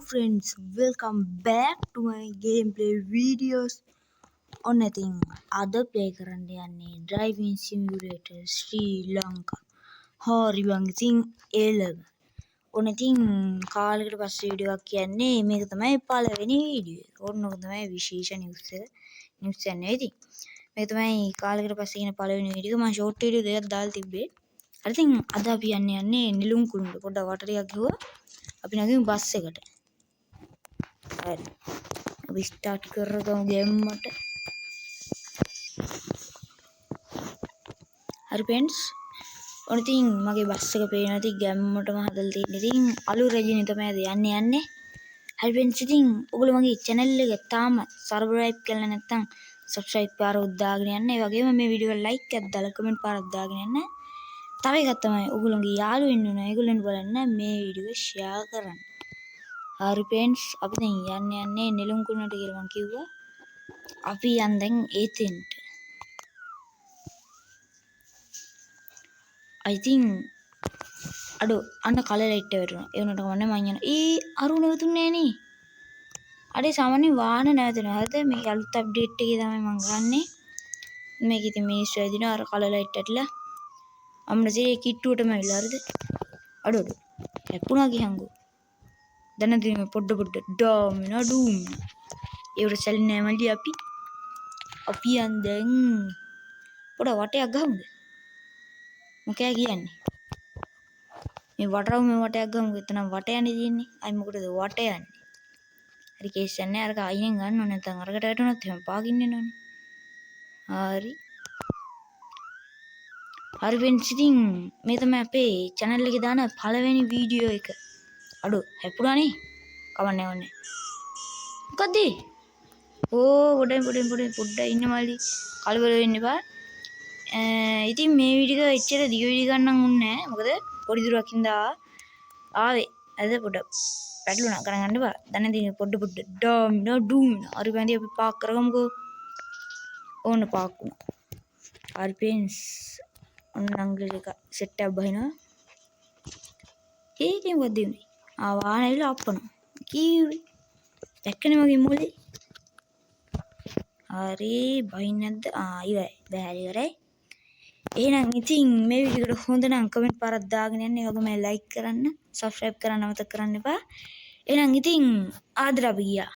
friends, welcome back to my gameplay videos. ඔන්න ඉතින් අද ප්ලේ කරන්න යන්නේ driving simulator ශ්‍රී ලංකා. හරි බං ඉතින් එළම. ඔන්න ඉතින් කාලෙකට පස්සේ වීඩියෝ එකක් කියන්නේ මේක තමයි පළවෙනි වීඩියෝ එක. ඔන්න ඔක තමයි විශේෂ නිවුස් එක. නිවුස් එක නෙවෙයි ඉතින්. මේක තමයි කාලෙකට පස්සේ කියන පළවෙනි වීඩියෝ එක. මම ෂෝට් වීඩියෝ දෙකක් දාලා තිබ්බේ. හරි ඉතින් අද අපි යන්නේ නිලුම් කුළුන්ට පොඩ්ඩක් වට ටිකක් ගිහුවා. අපි නැගිමු බස් එකට. හරි. අපි ස්ටාර්ට් කරගමු ගේමට. හරි फ्रेंड्स. ඔන්න ඉතින් මගේ බස් එක පේනවා ඉතින් ගැම්මටම හදලා තියෙන. ඉතින් අලු රජිනී තමයි යන්නේ. හරි फ्रेंड्स ඉතින් ඔයගොල්ලෝ මගේ channel එක තාම subscribe කරලා නැත්නම් subscribe පාරක් දාගෙන යන්න. ඒ වගේම මේ වීඩියෝ එක like එකක් දාලා comment පාරක් දාගෙන යන්න. තව එකක් තමයි ඔයගොල්ලෝගේ යාළුවෝ ඉන්නවා. ඒගොල්ලන් බලන්න මේ වීඩියෝ එක share කරන්න. හරි फ्रेंड्स අපි දැන් යන්නේ නිලුම් කුළුණට කියලා මම කිව්වා. අපි යන් දැන් ඒතෙන්ට. I think අඩෝ අන්න කලර් ලයිට් එක වැටුණා. ඒ වුණාට කමන්නේ මං යන. අරු නැවතුන්නේ නෑනේ. අඩේ සාමාන්‍ය වාහන නැවතුනවා. හරිද? මේ අලුත් අප්ඩේට් එකේ තමයි මං ගන්නෙ. මේක ඉතින් මිනිස්සු ඇදිනවා අර කලර් ලයිට් ඇట్లా. අම්මසේ කිට්ටුවටම ඇවිල්ලා හරිද? අඩෝ හැප්පුණා කියහන්කෝ. දැන් ඉතින් පොඩ ඩාමිනා ඩූම්. ඒවට සැලෙන්නේ නැහැ මල්ලි අපි යන් දැන් පොඩ වටයක් ගහමුද? මොකෑ කියන්නේ? මේ වටරවුමේ වටයක් ගමු. එතන වට යන්නේ තියෙන්නේ. අයි මොකටද වට යන්නේ? හරි කේස් යන්නේ අරක අයිනෙන් ගන්න ඕනේ නැත්නම් අරකට වැටුණොත් එහෙම පාගින්න යනවනේ. හරි. හරි friends ඉතින් මේ තමයි අපේ channel එකේ දාන පළවෙනි වීඩියෝ එක. අඩෝ හැප්පුණානේ. කවන්නේ ඕනේ. මොකද්ද? පොඩ්ඩක් ඉන්න මල්ලි. කලබල වෙන්න එපා. ඉතින් මේ වීඩියෝ එක එච්චර දිග වීඩියෝ ගන්න උන්නේ නැහැ. මොකද පොඩි දුරක් ඉඳලා ආවේ. අද පොඩ පැටලුණා ගණන් ගන්න එපා. දැන් ඉතින් පොඩ ඩාමිනා ඩූම්. හරි බඳි අපි පාක් කරගමුකෝ. ඕන පාක් වුණා. හරි friends. ඔන්න අංගල එක සෙට් එකක් බහිනවා. ඒකෙන් මොකද උනේ? වාහන ඇවිල්ලා අප්පනවා. කීවේ. දැක්කනේ මගේ මොලේ. හරි බහින් නැද්ද? ඉවරයි. දැන් හරි ඉවරයි. එහෙනම් ඉතින් මේ වීඩියෝ එකට හොඳ නම් කමෙන්ට් පාරක් දාගෙන යන්න. ඒ වගේම ලයික් කරන්න, subscribe කරන්න අමතක කරන්න එපා. එහෙනම් ඉතින් ආදර අපි ගියා.